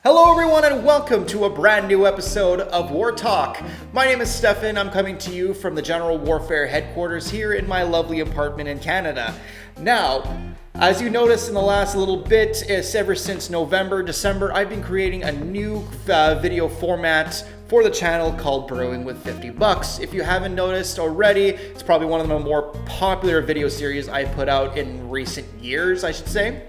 Hello everyone and welcome to a brand new episode of Wartalk. My name is Stefan. I'm coming to you from the General Warfare headquarters here in my lovely apartment in Canada. Now, as you noticed in the last little bit, ever since November, December, I've been creating a new video format for the channel called Brewing with 50 Bucks. If you haven't noticed already, it's probably one of the more popular video series I put out in recent years, I should say.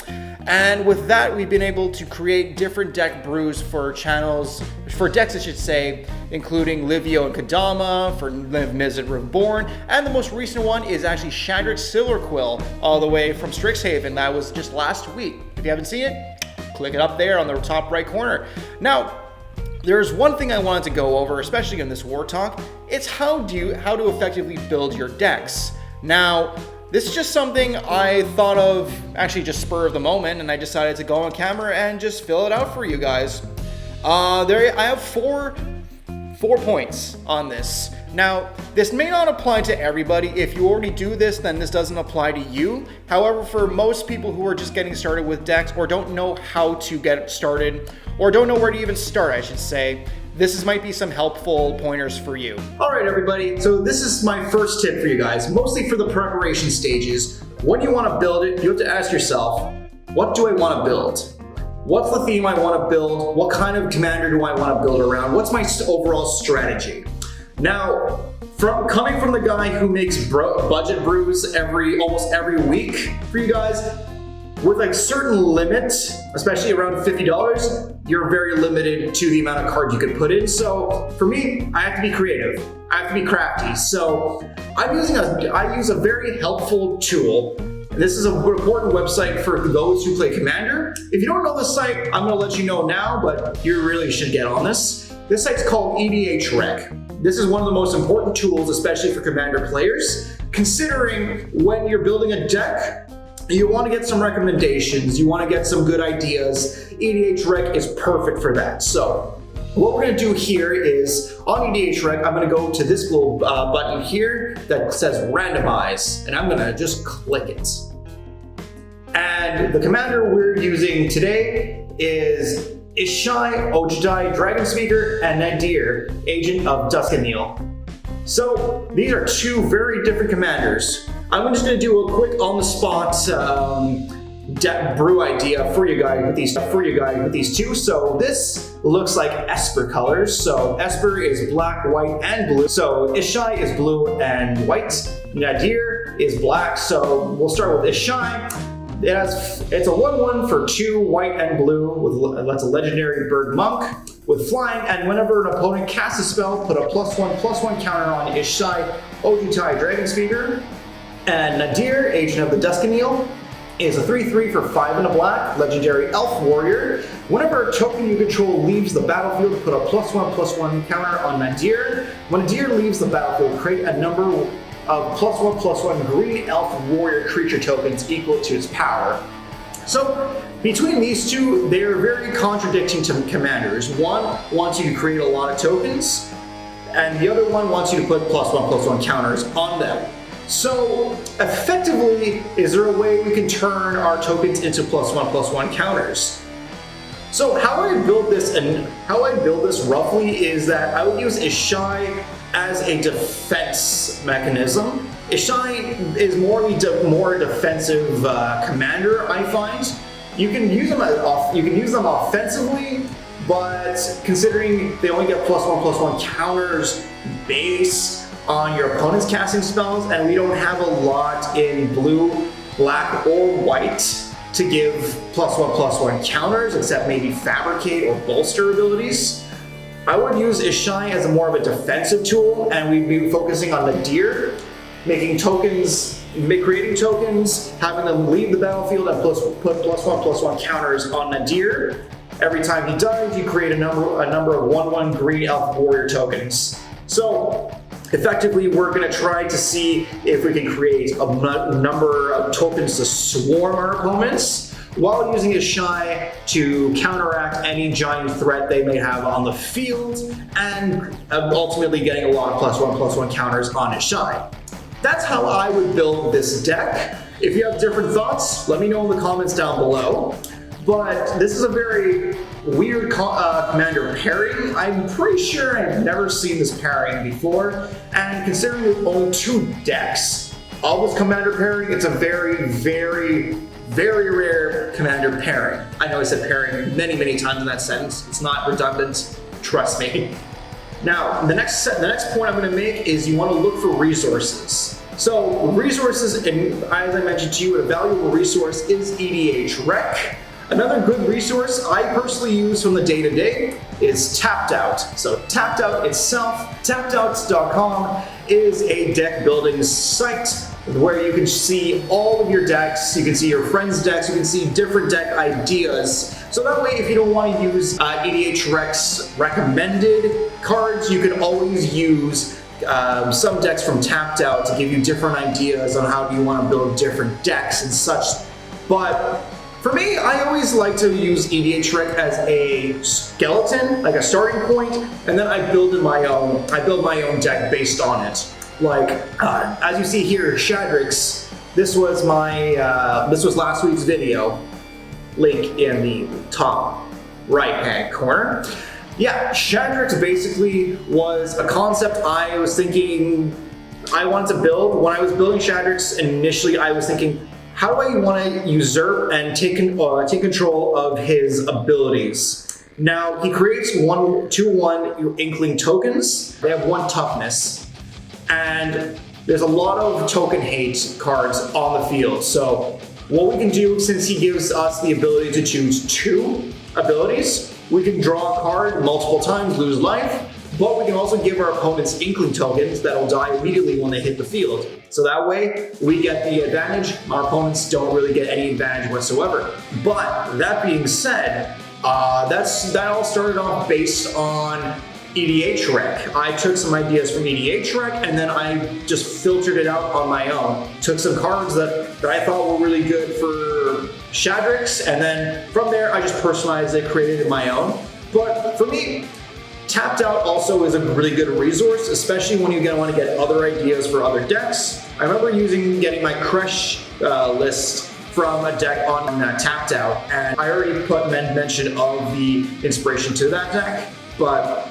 And with that, we've been able to create different deck brews for channels, for decks I should say, including Livio and Kadama, for Live Mizzet Reborn, and the most recent one is actually Shattered Silverquill, all the way from Strixhaven. That was just last week. If you haven't seen it, click it up there on the top right corner. Now, there's one thing I wanted to go over, especially in this War Talk. It's how to effectively build your decks. Now, this is just something I thought of, actually just spur of the moment, and I decided to go on camera and just fill it out for you guys. I have four points on this. Now, this may not apply to everybody. If you already do this, then this doesn't apply to you. However, for most people who are just getting started with decks or don't know how to get started, or don't know where to even start, I should say, might be some helpful pointers for you. All right, everybody. So this is my first tip for you guys, mostly for the preparation stages. When you want to build it, you have to ask yourself, what do I want to build? What's the theme I want to build? What kind of commander do I want to build around? What's my overall strategy? Now, coming from the guy who makes budget brews almost every week for you guys, with a certain limit, especially around $50, you're very limited to the amount of cards you can put in. So for me, I have to be creative. I have to be crafty. So I use a very helpful tool. This is an important website for those who play Commander. If you don't know this site, I'm gonna let you know now, but you really should get on this. This site's called EDH Rec. This is one of the most important tools, especially for Commander players, considering when you're building a deck, you want to get some recommendations, you want to get some good ideas. EDH Rec is perfect for that. So what we're going to do here is, on EDH Rec, I'm going to go to this little button here that says randomize, and I'm going to just click it. And the commander we're using today is Ishai, Ojidai, Dragon Speaker, and Nadir, Agent of Duskaniel. So these are two very different commanders. I'm just going to do a quick on-the-spot deck brew idea for you guys with these two. So this looks like Esper colors. So Esper is black, white, and blue. So Ishai is blue and white. Nadir is black. So we'll start with Ishai. It's a 1/1 for 2 white and blue. That's a legendary bird monk with flying. And whenever an opponent casts a spell, put a +1/+1 counter on Ishai, Ojidai, Dragon Speaker. And Nadir, Agent of the Duskaniel, is a 3/3 for 5 and a black, legendary elf warrior. Whenever a token you control leaves the battlefield, put a +1/+1 counter on Nadir. When Nadir leaves the battlefield, create a number of +1/+1 green elf warrior creature tokens equal to its power. So between these two, they are very contradicting to commanders. One wants you to create a lot of tokens, and the other one wants you to put +1/+1 counters on them. So effectively, is there a way we can turn our tokens into +1/+1 counters? So how I build this roughly is that I would use Ishai as a defense mechanism. Ishai is more defensive commander, I find. You can use them offensively, but considering they only get +1/+1 counters base on your opponent's casting spells, and we don't have a lot in blue, black, or white to give +1/+1 counters, except maybe fabricate or bolster abilities. I would use Ishai as more of a defensive tool, and we'd be focusing on Nadir, creating tokens, having them leave the battlefield and put +1/+1 counters on Nadir. Every time he dies, you create a number of 1/1 green elf warrior tokens. So effectively, we're going to try to see if we can create a number of tokens to swarm our opponents, while using Ishai to counteract any giant threat they may have on the field, and ultimately getting a lot of +1/+1 counters on Ishai. That's how I would build this deck. If you have different thoughts, let me know in the comments down below. But this is a very weird commander pairing. I'm pretty sure I've never seen this pairing before, and considering there's only 2 decks of this commander pairing, it's a very, very, very rare commander pairing. I know I said pairing many, many times in that sentence. It's not redundant, trust me. Now, the next point I'm going to make is you want to look for resources. So resources, and as I mentioned to you, a valuable resource is EDH Rec. Another good resource I personally use from the day-to-day is Tapped Out. So Tapped Out itself, tappedouts.com, is a deck building site where you can see all of your decks, you can see your friends' decks, you can see different deck ideas. So that way, if you don't want to use EDH Rec's recommended cards, you can always use some decks from Tapped Out to give you different ideas on how you want to build different decks and such. But for me, I always like to use EDH Rec as a skeleton, like a starting point, and then I build my own deck based on it. Like, as you see here, Shadrix, this was last week's video, link in the top right-hand corner. Yeah, Shadrix basically was a concept I was thinking I wanted to build. When I was building Shadrix, initially I was thinking, how do I want to usurp and take control of his abilities? Now, he creates 2/1 Inkling tokens. They have 1 toughness. And there's a lot of token hate cards on the field. So what we can do, since he gives us the ability to choose 2 abilities, we can draw a card multiple times, lose life, but we can also give our opponents Inkling tokens that'll die immediately when they hit the field. So that way, we get the advantage, our opponents don't really get any advantage whatsoever. But that being said, that all started off based on EDH Rec. I took some ideas from EDH Rec and then I just filtered it out on my own. Took some cards that I thought were really good for Shadrix, and then from there I just personalized it, created it my own. But for me, Tapped Out also is a really good resource, especially when you're going to want to get other ideas for other decks. I remember getting my Crush list from a deck on Tapped Out, and I already put mention of the inspiration to that deck, but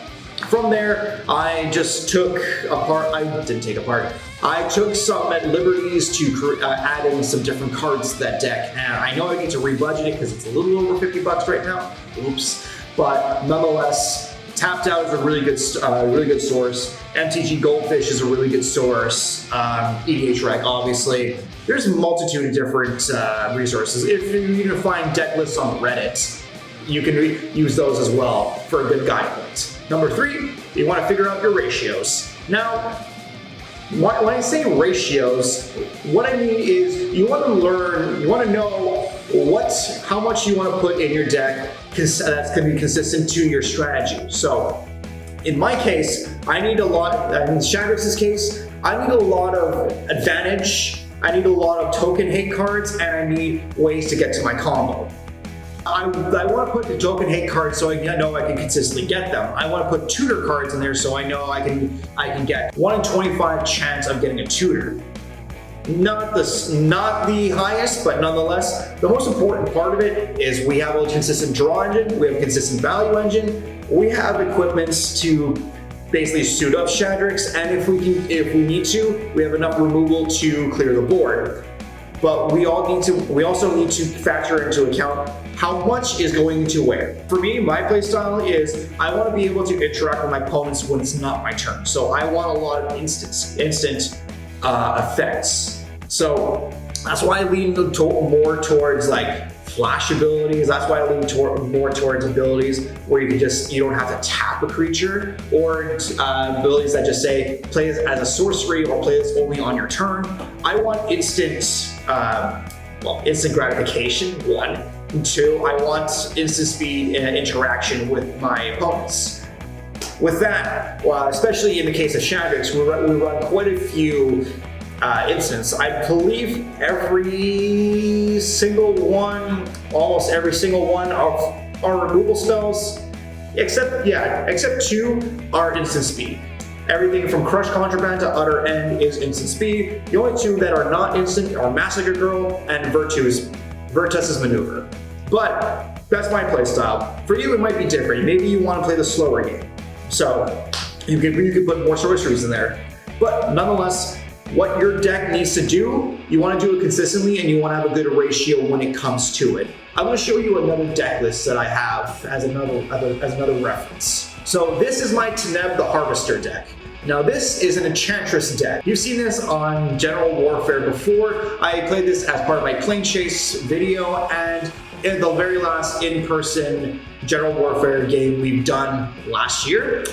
from there, I just took some liberties to add in some different cards to that deck, and I know I need to rebudget it because it's a little over 50 bucks right now. Oops. But nonetheless, Tapped Out is a really good source. MTG Goldfish is a really good source. EDH Rec, obviously. There's a multitude of different resources. If you even find Decklists on Reddit, you can use those as well for a good guide point. Number 3, you want to figure out your ratios. Now, when I say ratios, what I mean is you want to know how much you want to put in your deck that's going to be consistent to your strategy. So, in my case, in Shadrix's case, I need a lot of advantage, I need a lot of token hate cards, and I need ways to get to my combo. I want to put the token hate cards so I know I can consistently get them. I want to put tutor cards in there so I know I can get 1 in 25 chance of getting a tutor. Not the highest, but nonetheless, the most important part of it is we have a consistent draw engine, we have a consistent value engine, we have equipments to basically suit up Shadrix, and if we need to, we have enough removal to clear the board. But we also need to factor into account how much is going into where. For me, my playstyle is I want to be able to interact with my opponents when it's not my turn. So I want a lot of instant effects. So that's why I lean more towards like flash abilities. That's why I lean more towards abilities where you don't have to tap a creature, or abilities that just say play as a sorcery or play this only on your turn. I want instant gratification, 1. 2, I want instant speed and interaction with my opponents. With that, especially in the case of Shadrix, we run quite a few instances. I believe almost every single one of our removal spells, except 2 are instant speed. Everything from Crush Contraband to Utter End is instant speed. The only 2 that are not instant are Massacre Girl and Virtus's Maneuver. But That's my play style. For you, it might be different. Maybe you want to play the slower game. So you could put more sorceries in there. But nonetheless, what your deck needs to do, you want to do it consistently and you want to have a good ratio when it comes to it. I'm going to show you another deck list that I have as another reference. So this is my Teneb the Harvester deck. Now this is an Enchantress deck. You've seen this on General Warfare before. I played this as part of my Plane Chase video and in the very last in-person General Warfare game we've done last year.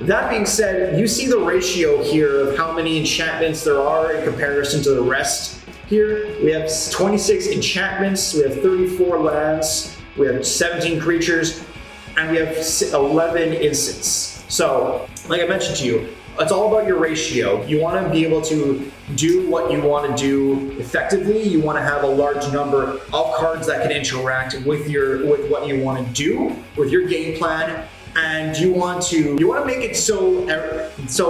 That being said, you see the ratio here of how many enchantments there are in comparison to the rest. Here we have 26 enchantments, we have 34 lands, we have 17 creatures, and we have 11 instants. So, like I mentioned to you, it's all about your ratio. You want to be able to do what you want to do effectively. You want to have a large number of cards that can interact with what you want to do, with your game plan. And you want to make it so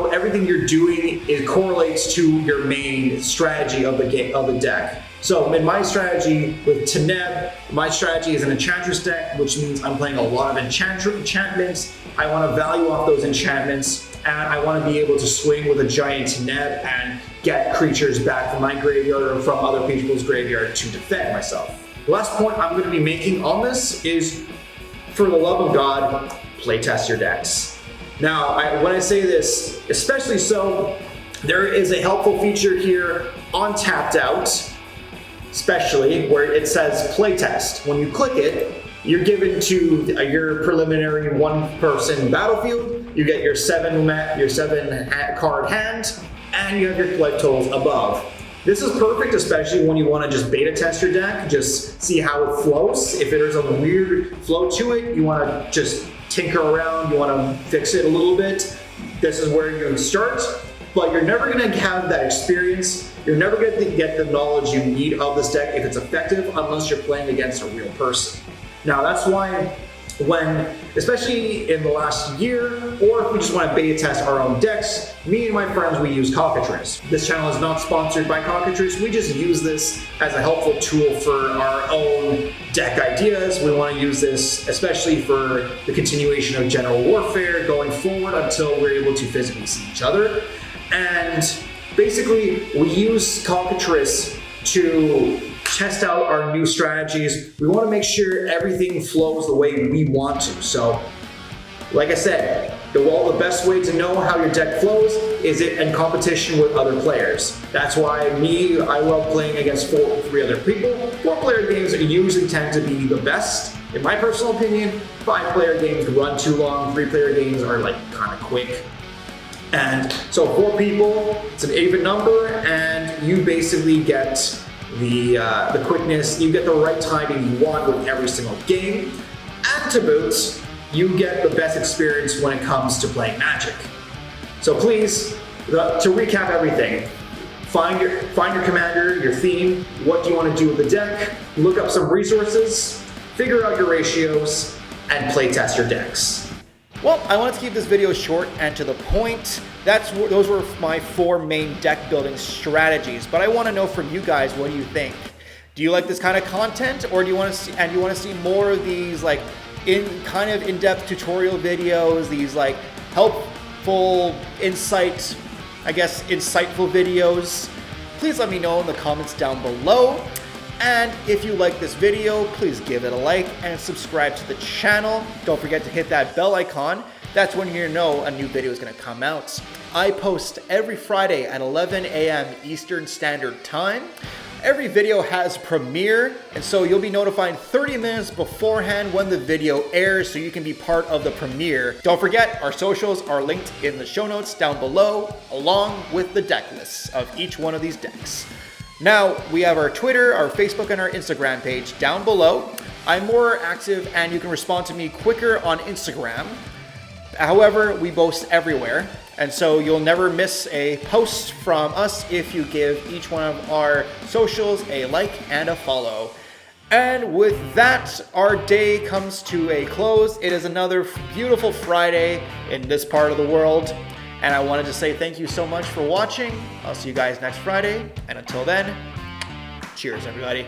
everything you're doing correlates to your main strategy of the deck. So in my strategy with Teneb, my strategy is an Enchantress deck, which means I'm playing a lot of enchantments. I want to value off those enchantments, and I want to be able to swing with a giant Teneb and get creatures back from my graveyard or from other people's graveyard to defend myself. The last point I'm going to be making on this is, for the love of God, playtest your decks. Now, when I say this, especially so, there is a helpful feature here on Tapped Out, especially where it says playtest. When you click it, you're given to your preliminary one-person battlefield. You get your seven card hand, and you have your life totals above. This is perfect, especially when you want to just beta test your deck, just see how it flows. If there's a weird flow to it, you want to just tinker around, you want to fix it a little bit. This is where you start, but you're never going to have that experience. You're never going to get the knowledge you need of this deck if it's effective unless you're playing against a real person. Now that's why especially in the last year, or if we just want to beta test our own decks, me and my friends, we use Cockatrice. This channel is not sponsored by Cockatrice. We just use this as a helpful tool for our own deck ideas. We want to use this especially for the continuation of General Warfare going forward until we're able to physically see each other. And basically, we use Cockatrice to test out our new strategies. We want to make sure everything flows the way we want to. So, like I said, the best way to know how your deck flows is it in competition with other players. That's why I love playing against three other people. 4-player games usually tend to be the best, in my personal opinion. 5-player games run too long. 3-player games are like kind of quick. And so 4 people, it's an even number, and you basically get the quickness, you get the right timing you want with every single game, and to boot, you get the best experience when it comes to playing Magic. So please, to recap everything, find your commander, your theme, what do you want to do with the deck, look up some resources, figure out your ratios, and play test your decks. Well, I wanted to keep this video short and to the point. Those were my 4 main deck building strategies, but I want to know from you guys, what do you think? Do you like this kind of content, or do you want to see more of these like in-depth tutorial videos, these like helpful insightful videos? Please let me know in the comments down below. And if you like this video, please give it a like and subscribe to the channel. Don't forget to hit that bell icon. That's when you know a new video is going to come out. I post every Friday at 11 a.m. Eastern Standard Time. Every video has a premiere, and so you'll be notified 30 minutes beforehand when the video airs so you can be part of the premiere. Don't forget, our socials are linked in the show notes down below, along with the deck lists of each one of these decks. Now, we have our Twitter, our Facebook, and our Instagram page down below. I'm more active and you can respond to me quicker on Instagram. However, we post everywhere, and so you'll never miss a post from us if you give each one of our socials a like and a follow. And with that, our day comes to a close. It is another beautiful Friday in this part of the world. And I wanted to say thank you so much for watching. I'll see you guys next Friday. And until then, cheers, everybody.